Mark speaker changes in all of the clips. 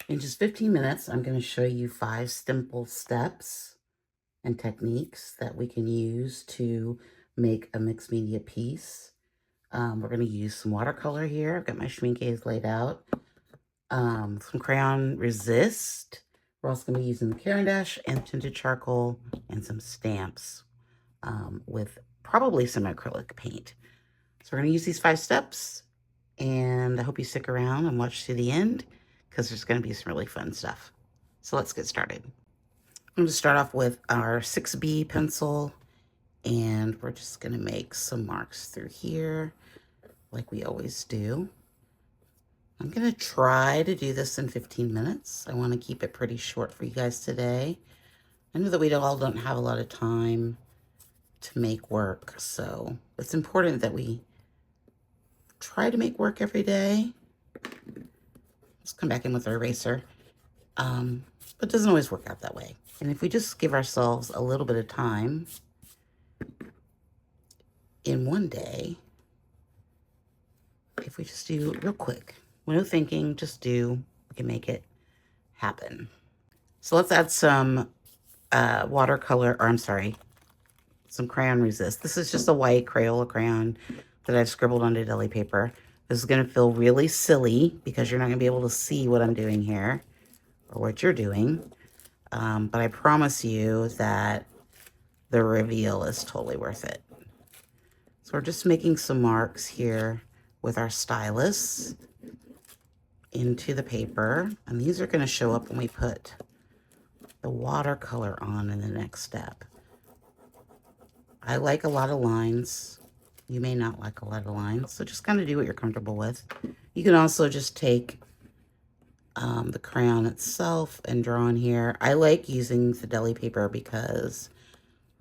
Speaker 1: In just 15 minutes, I'm going to show you 5 simple steps and techniques that we can use to make a mixed media piece. We're going to use some watercolor here. I've got my schminkes laid out. Some Crayon Resist. We're also going to be using the Caran and tinted charcoal and some stamps with probably some acrylic paint. So we're going to use these 5 steps, and I hope you stick around and watch to the end because there's going to be some really fun stuff. So let's get started. I'm going to start off with our 6B pencil, and we're just going to make some marks through here like we always do. I'm going to try to do this in 15 minutes. I want to keep it pretty short for you guys today. I know that we all don't have a lot of time to make work, so it's important that we try to make work every day. Let's come back in with our eraser. But it doesn't always work out that way. And if we just give ourselves a little bit of time in one day, if we just do real quick, no thinking, just do, we can make it happen. So let's add some watercolor, or I'm sorry, some Crayon Resist. This is just a white Crayola crayon that I've scribbled onto deli paper. This is going to feel really silly because you're not going to be able to see what I'm doing here or what you're doing. But I promise you that the reveal is totally worth it. So we're just making some marks here with our stylus into the paper. And these are going to show up when we put the watercolor on in the next step. I like a lot of lines. You may not like a lot of lines, so just kind of do what you're comfortable with. You can also just take the crayon itself and draw on here. I like using the deli paper because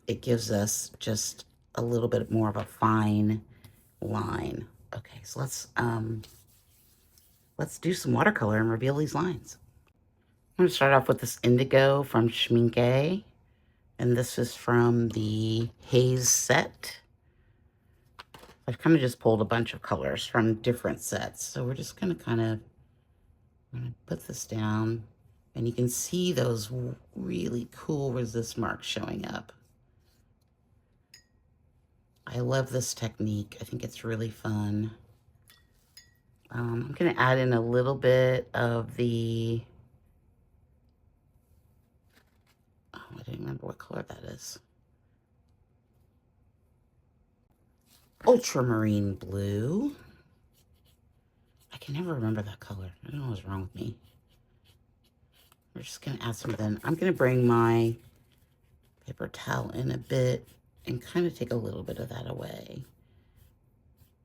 Speaker 1: it gives us just a little bit more of a fine line. Okay, so let's do some watercolor and reveal these lines. I'm going to start off with this indigo from Schmincke, and this is from the Haze set. I've kind of just pulled a bunch of colors from different sets, so we're just going to kind of put this down, and you can see those really cool resist marks showing up. I love this technique. I think it's really fun. I'm going to add in a little bit of the, oh, I don't remember what color that is. Ultramarine blue. I can never remember that color. I don't know what's wrong with me. We're just going to add something. I'm going to bring my paper towel in a bit and kind of take a little bit of that away.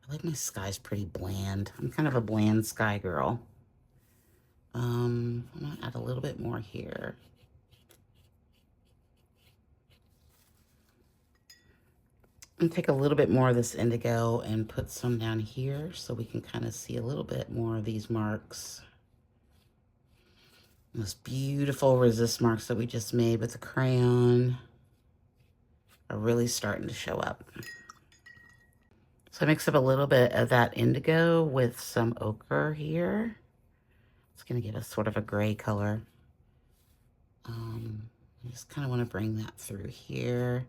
Speaker 1: I like my skies pretty bland. I'm kind of a bland sky girl. I'm going to add a little bit more here. And take a little bit more of this indigo and put some down here so we can kind of see a little bit more of these marks. Those beautiful resist marks that we just made with the crayon are really starting to show up. So I mix up a little bit of that indigo with some ochre here. It's going to give us sort of a gray color. I just kind of want to bring that through here.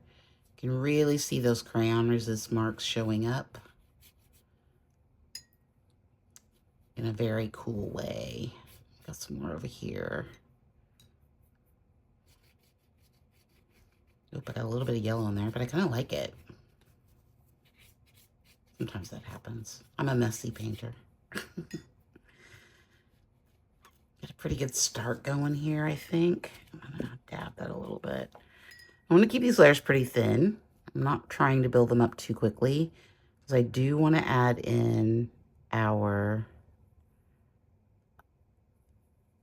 Speaker 1: You can really see those crayon resist marks showing up in a very cool way. Got some more over here. Oop, I got a little bit of yellow in there, but I kind of like it. Sometimes that happens. I'm a messy painter. Got a pretty good start going here, I think. I'm gonna dab that a little bit. I want to keep these layers pretty thin. I'm not trying to build them up too quickly because I do want to add in our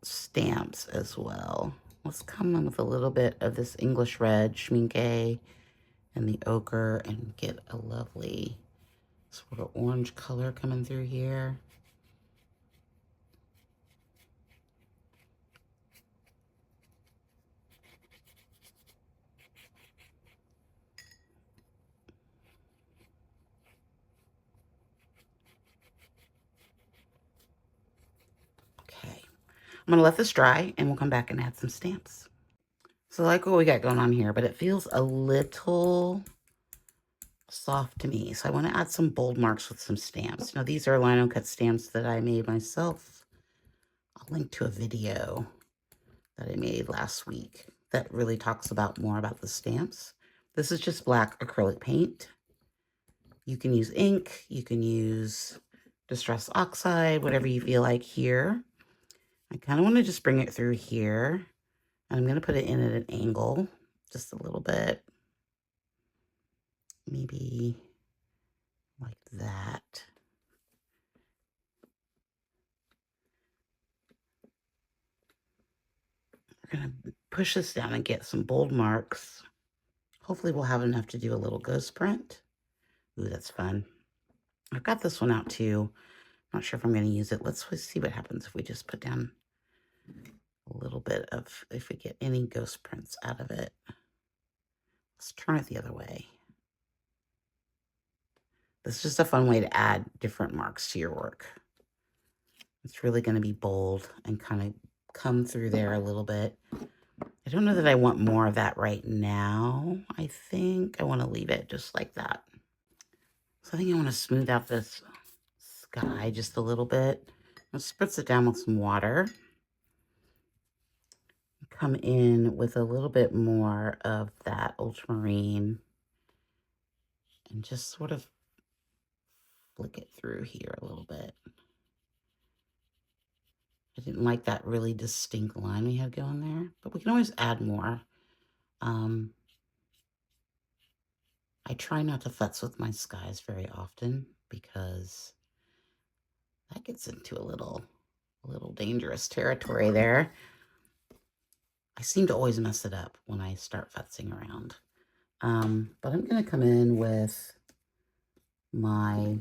Speaker 1: stamps as well. Let's come in with a little bit of this English red schmincke and the ochre and get a lovely sort of orange color coming through here. Okay, I'm going to let this dry and we'll come back and add some stamps. So I like what we got going on here, but it feels a little soft to me. So I want to add some bold marks with some stamps. Now these are Linocut stamps that I made myself. I'll link to a video that I made last week that really talks about more about the stamps. This is just black acrylic paint. You can use ink, you can use Distress Oxide, whatever you feel like here. I kind of want to just bring it through here. And I'm going to put it in at an angle, just a little bit. Maybe like that. We're going to push this down and get some bold marks. Hopefully we'll have enough to do a little ghost print. Ooh, that's fun. I've got this one out too. Not sure if I'm going to use it. Let's see what happens if we just put down a little bit of, if we get any ghost prints out of it. Let's turn it the other way. This is just a fun way to add different marks to your work. It's really going to be bold and kind of come through there a little bit. I don't know that I want more of that right now. I think I want to leave it just like that. So I think I want to smooth out this sky just a little bit. I'll spritz it down with some water. Come in with a little bit more of that ultramarine and just sort of flick it through here a little bit. I didn't like that really distinct line we had going there, but we can always add more. I try not to futz with my skies very often because that gets into a little dangerous territory there. I seem to always mess it up when I start futzing around. But I'm going to come in with my,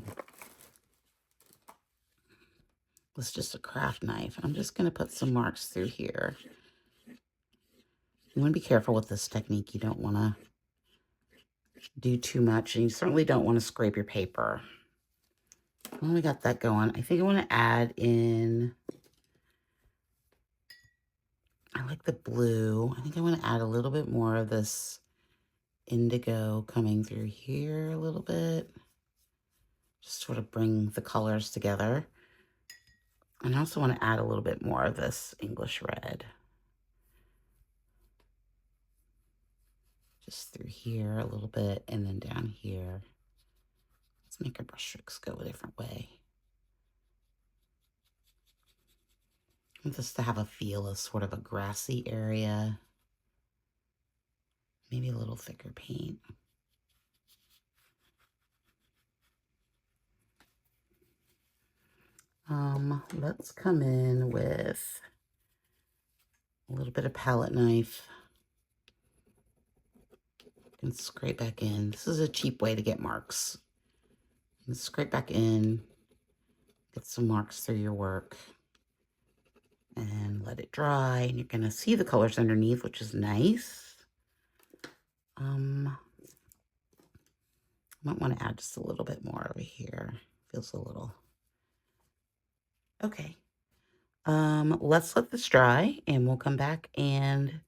Speaker 1: it's just a craft knife. I'm just going to put some marks through here. You want to be careful with this technique. You don't want to do too much, and you certainly don't want to scrape your paper. Well, we got that going. I think I want to add in, I like the blue. I think I want to add a little bit more of this indigo coming through here a little bit. Just sort of bring the colors together. And I also want to add a little bit more of this English red. Just through here a little bit and then down here. Let's make our brush strokes go a different way. I want this to have a feel of sort of a grassy area. Maybe a little thicker paint. Let's come in with a little bit of palette knife and scrape back in. This is a cheap way to get marks. And scrape back in, get some marks through your work, and let it dry. And you're gonna see the colors underneath, which is nice. Might want to add just a little bit more over here. Feels a little okay. Let's let this dry and we'll come back, and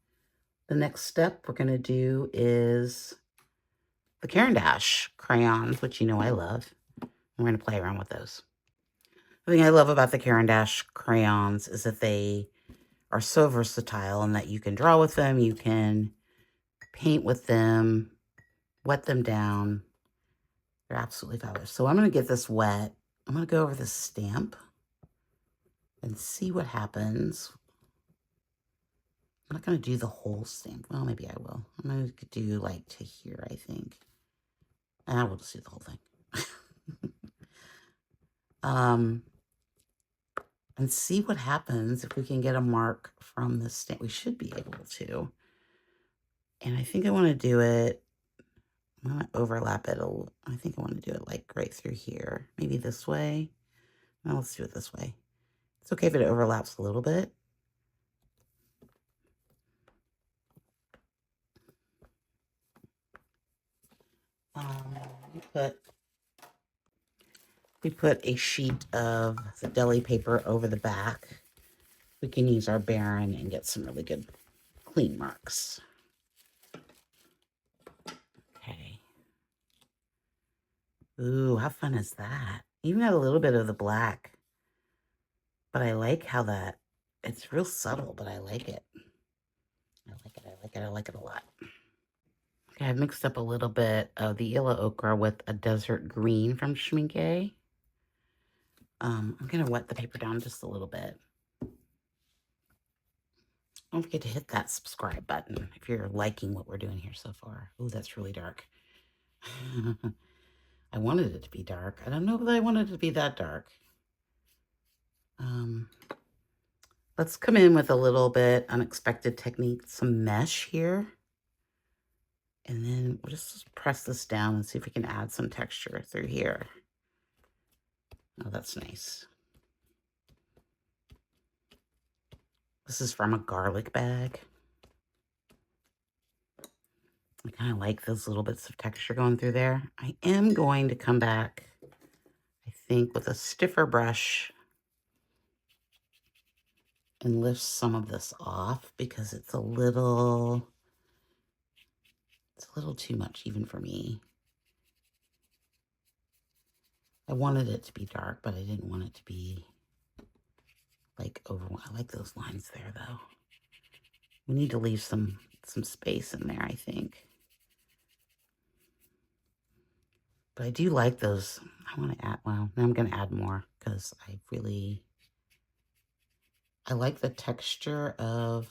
Speaker 1: the next step we're going to do is the Caran crayons, which you know I love. We're going to play around with those. The thing I love about the Caran crayons is that they are so versatile and that you can draw with them, you can paint with them, wet them down. They're absolutely fabulous. So I'm going to get this wet. I'm going to go over this stamp and see what happens. I'm not going to do the whole stamp. Well, maybe I will. I'm going to do like to here, I think. And I will just do the whole thing. And see what happens if we can get a mark from the stamp. We should be able to. And I think I want to do it. I'm going to overlap it. I think I want to do it like right through here. Maybe this way. No, let's do it this way. It's okay if it overlaps a little bit. We put a sheet of the deli paper over the back. we can use our Baron and get some really good clean marks. Okay. Ooh, how fun is that? Even got a little bit of the black. But I like how it's real subtle, but I like it. I like it, I like it, I like it a lot. Okay, I've mixed up a little bit of the yellow ochre with a desert green from Schmincke. I'm going to wet the paper down just a little bit. Don't forget to hit that subscribe button if you're liking what we're doing here so far. Ooh, that's really dark. I wanted it to be dark. I don't know that I wanted it to be that dark. Let's come in with a little bit unexpected technique, some mesh here. And then we'll just press this down and see if we can add some texture through here. Oh, that's nice. This is from a garlic bag. I kind of like those little bits of texture going through there. I am going to come back, I think, with a stiffer brush and lift some of this off because it's a little too much even for me. I wanted it to be dark, but I didn't want it to be like overwhelming. I like those lines there though. We need to leave some space in there, I think. But I do like those. I want to add, well, now I'm going to add more because I like the texture of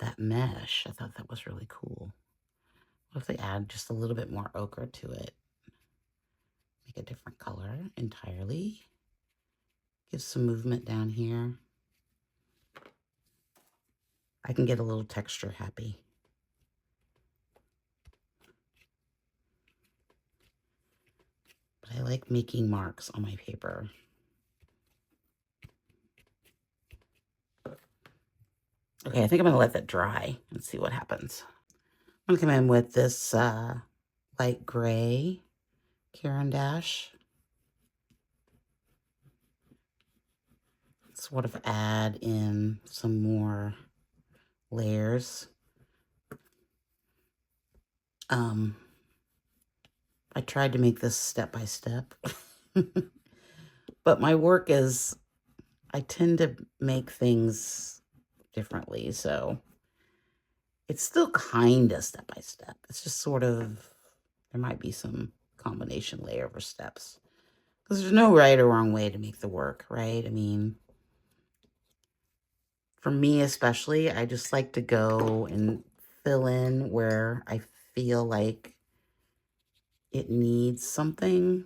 Speaker 1: that mesh. I thought that was really cool. What if they add just a little bit more ochre to it? Make a different color entirely. Give some movement down here. I can get a little texture happy. But I like making marks on my paper. Okay, I think I'm going to let that dry and see what happens. I'm going to come in with this light gray Caran dash. Sort of add in some more layers. I tried to make this step by step, but my work is, I tend to make things differently, so it's still kind of step by step. It's just sort of, there might be some combination layover steps because there's no right or wrong way to make the work, right? I mean, for me especially, I just like to go and fill in where I feel like it needs something,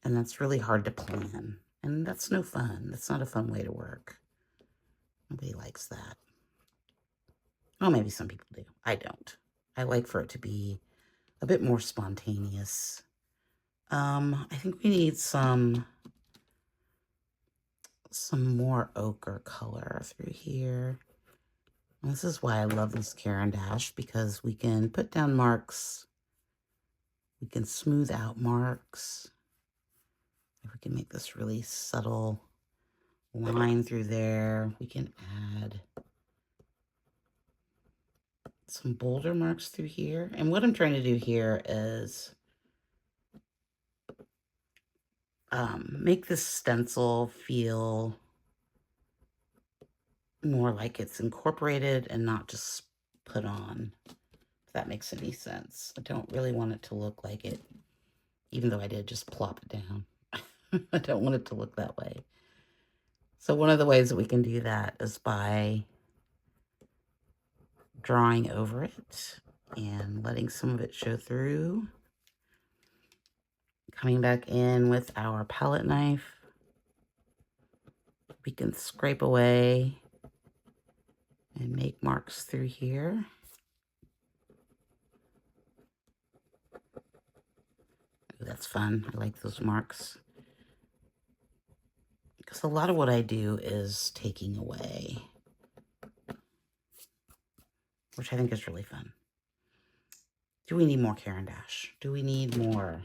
Speaker 1: and that's really hard to plan, and that's no fun. That's not a fun way to work. Nobody likes that. Well, maybe some people do. I don't. I like for it to be a bit more spontaneous. I think we need some more ochre color through here. And this is why I love this Caran dash, because we can put down marks. We can smooth out marks. If we can make this really subtle line through there, we can add some bolder marks through here. And what I'm trying to do here is make this stencil feel more like it's incorporated and not just put on, if that makes any sense. I don't really want it to look like it, even though I did just plop it down. I don't want it to look that way. So one of the ways that we can do that is by drawing over it and letting some of it show through. Coming back in with our palette knife, we can scrape away and make marks through here. Ooh, that's fun. I like those marks. Because a lot of what I do is taking away, which I think is really fun. Do we need more Caran dash? Do we need more?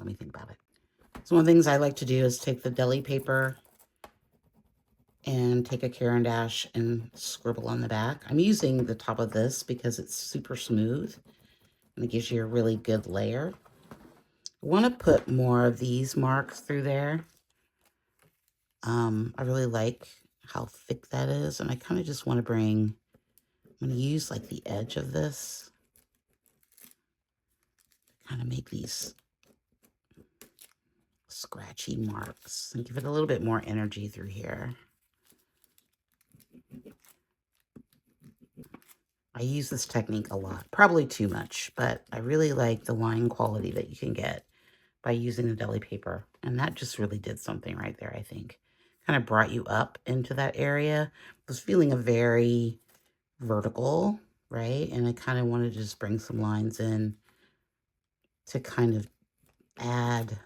Speaker 1: Let me think about it. So one of the things I like to do is take the deli paper and take a Caran dash and scribble on the back. I'm using the top of this because it's super smooth and it gives you a really good layer. I want to put more of these marks through there. I really like how thick that is, and I kind of just want to bring, I'm going to use like the edge of this, kind of make these scratchy marks and give it a little bit more energy through here. I use this technique a lot, probably too much, but I really like the line quality that you can get by using the deli paper. And that just really did something right there, I think. Kind of brought you up into that area. I was feeling a very vertical, right? And I kind of wanted to just bring some lines in to kind of add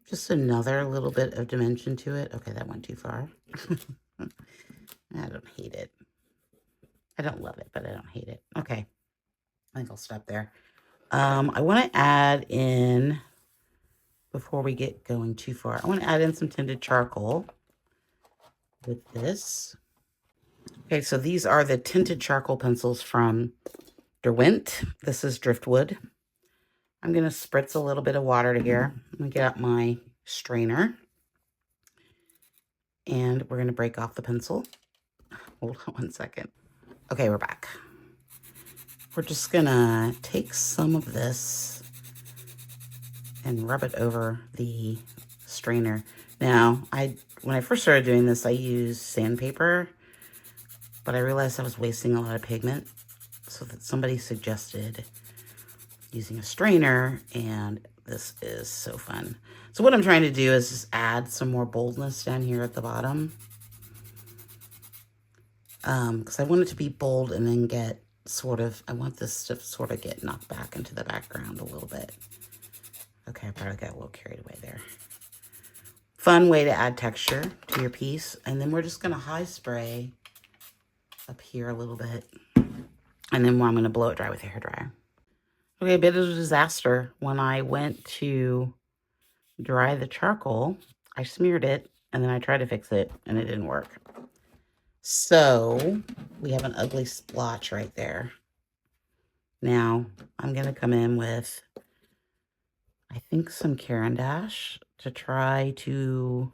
Speaker 1: just another little bit of dimension to it. Okay, that went too far. I don't hate it. I don't love it, but I don't hate it. Okay, I think I'll stop there. I want to add in, before we get going too far, I want to add in some tinted charcoal with this. Okay, so these are the tinted charcoal pencils from Derwent. This is driftwood. I'm going to spritz a little bit of water to here. I'm going to get out my strainer. And we're going to break off the pencil. Hold on one second. Okay, we're back. We're just going to take some of this and rub it over the strainer. Now, when I first started doing this, I used sandpaper, but I realized I was wasting a lot of pigment. So that somebody suggested using a strainer, and this is so fun. So what I'm trying to do is just add some more boldness down here at the bottom. Because I want it to be bold and then get sort of, I want this to sort of get knocked back into the background a little bit. Okay, I probably got a little carried away there. Fun way to add texture to your piece. And then we're just going to high spray up here a little bit. And then I'm going to blow it dry with a hairdryer. Okay, a bit of a disaster. When I went to dry the charcoal, I smeared it and then I tried to fix it and it didn't work. So we have an ugly splotch right there. Now I'm going to come in with, I think, some Caran dash to try to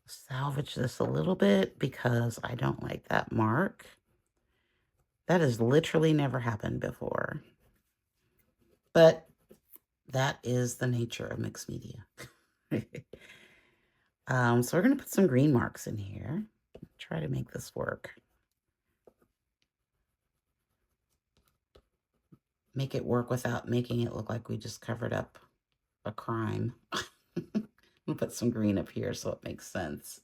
Speaker 1: salvage this a little bit because I don't like that mark. That has literally never happened before. But that is the nature of mixed media. So we're going to put some green marks in here. Try to make this work. Make it work without making it look like we just covered up a crime. I'm going to put some green up here so it makes sense.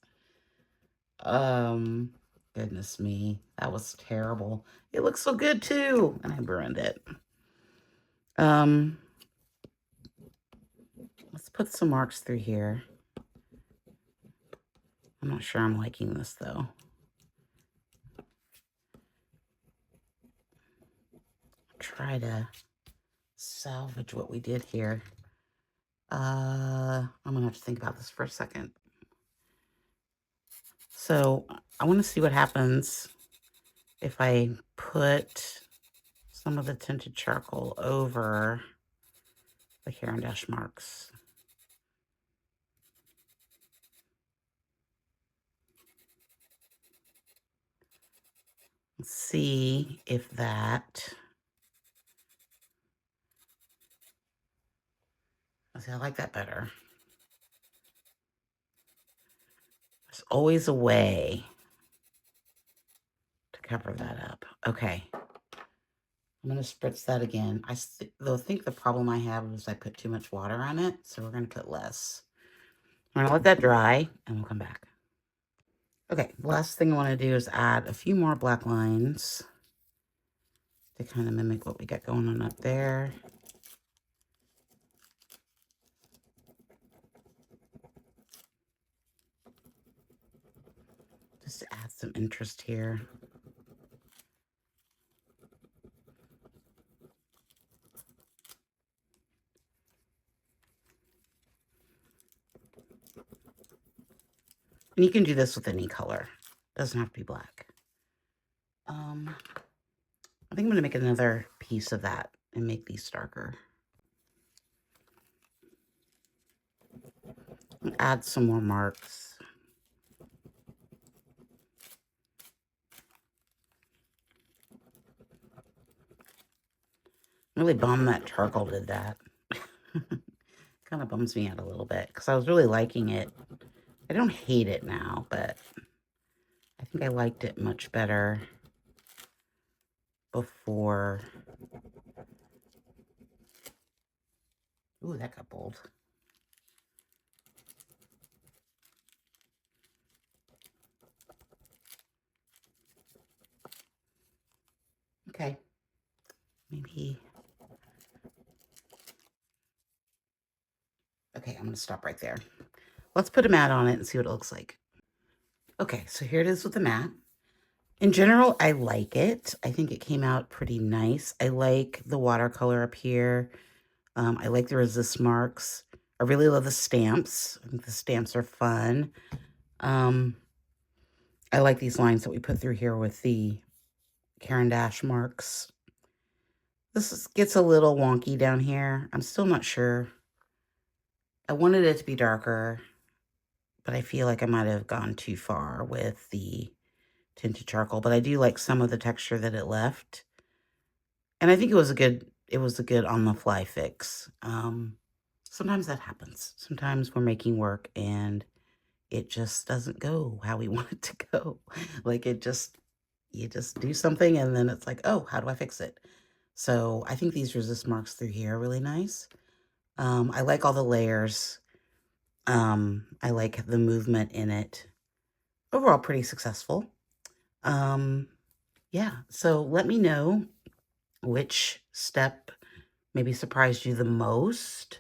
Speaker 1: Goodness me. That was terrible. It looks so good too. And I burned it. Let's put some marks through here. I'm not sure I'm liking this though. Try to salvage what we did here. I'm gonna have to think about this for a second. So I want to see what happens if I put some of the tinted charcoal over the Caran dash marks. Let's see if that, see, I like that better. There's always a way to cover that up. Okay. I'm going to spritz that again. I think the problem I have is I put too much water on it, so we're going to put less. I'm going to let that dry, and we'll come back. Okay, last thing I want to do is add a few more black lines to kind of mimic what we got going on up there. Just to add some interest here. And you can do this with any color. Doesn't have to be black. I think I'm going to make another piece of that and make these darker. And add some more marks. I'm really bummed that charcoal did that. Kind of bums me out a little bit because I was really liking it. I don't hate it now, but I think I liked it much better before. Ooh, that got bold. Okay. Maybe. Okay, I'm going to stop right there. Let's put a mat on it and see what it looks like. Okay, so here it is with the mat. In general, I like it. I think it came out pretty nice. I like the watercolor up here. I like the resist marks. I really love the stamps. I think the stamps are fun. I like these lines that we put through here with the Caran dash marks. Gets a little wonky down here. I'm still not sure. I wanted it to be darker, but I feel like I might have gone too far with the tinted charcoal. But I do like some of the texture that it left. And I think it was a good on the fly fix. Sometimes that happens. Sometimes we're making work and it just doesn't go how we want it to go. Like you just do something and then it's like, oh, how do I fix it? So I think these resist marks through here are really nice. I like all the layers. I like the movement in it. Overall, pretty successful. Yeah, so let me know which step maybe surprised you the most.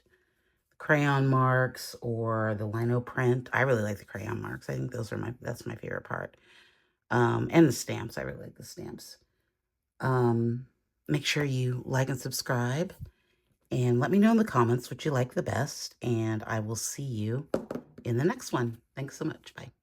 Speaker 1: Crayon marks or the lino print. I really like the crayon marks. I think that's my favorite part. And the stamps. I really like the stamps. Make sure you like and subscribe. And let me know in the comments what you like the best. And I will see you in the next one. Thanks so much. Bye.